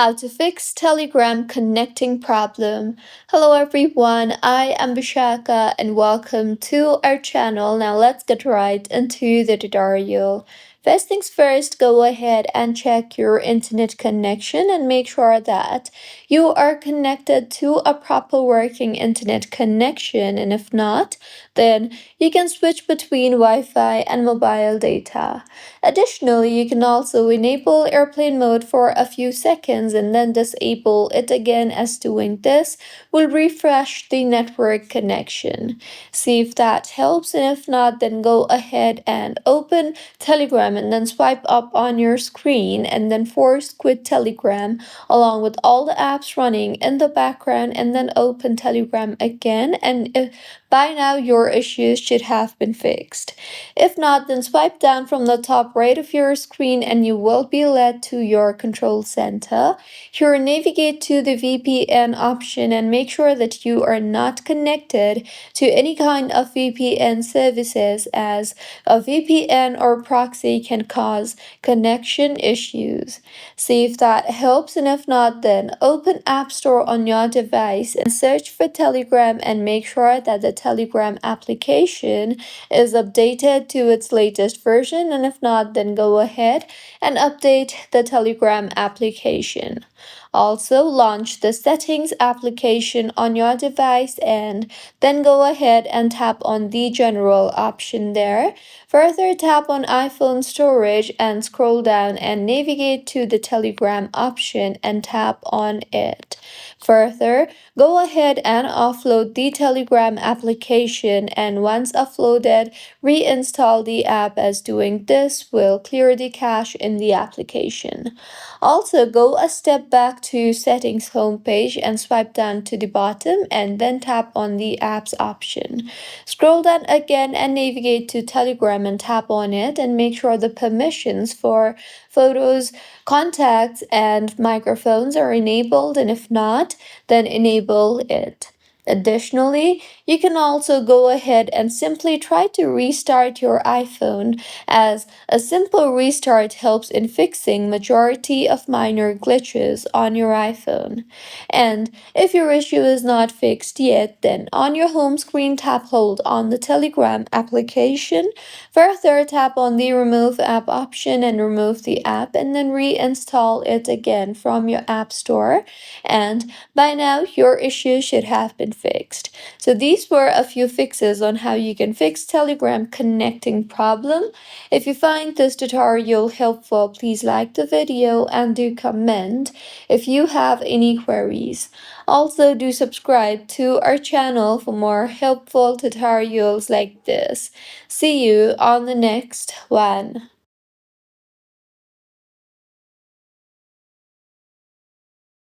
How to fix Telegram connecting problem. Hello everyone, I am Bishaka and welcome to our channel. Now let's get right into the tutorial. First things first, go ahead and check your internet connection and make sure that you are connected to a proper working internet connection, and if not, then you can switch between Wi-Fi and mobile data. Additionally, you can also enable airplane mode for a few seconds and then disable it again, as doing this will refresh the network connection. See if that helps, and if not, then go ahead and open Telegram and then swipe up on your screen and then force quit Telegram along with all the apps running in the background, and then open Telegram again, and by now your issues should have been fixed. If not, then swipe down from the top right of your screen and you will be led to your control center. Here, navigate to the VPN option and make sure that you are not connected to any kind of VPN services, as a VPN or proxy can cause connection issues. See if that helps, and if not, then open App Store on your device and search for Telegram and make sure that the Telegram application is updated to its latest version, and if not, then go ahead and update the Telegram application. Also, launch the settings application on your device and then go ahead and tap on the general option there. Further, tap on iPhone storage and scroll down and navigate to the Telegram option and tap on it. Further, go ahead and offload the Telegram application, and once offloaded, reinstall the app, as doing this will clear the cache in the application. Also, go a step back to Settings homepage and swipe down to the bottom and then tap on the Apps option. Scroll down again and navigate to Telegram and tap on it, and make sure the permissions for photos, contacts, and microphones are enabled, and if not, then enable it. Additionally, you can also go ahead and simply try to restart your iPhone, as a simple restart helps in fixing majority of minor glitches on your iPhone. And if your issue is not fixed yet, then on your home screen, tap hold on the Telegram application. Further, tap on the remove app option and remove the app, and then reinstall it again from your app store. And by now, your issue should have been fixed. So these were a few fixes on how you can fix Telegram connecting problem. If you find this tutorial helpful, please like the video and do comment if you have any queries. Also, do subscribe to our channel for more helpful tutorials like this. See you on the next one.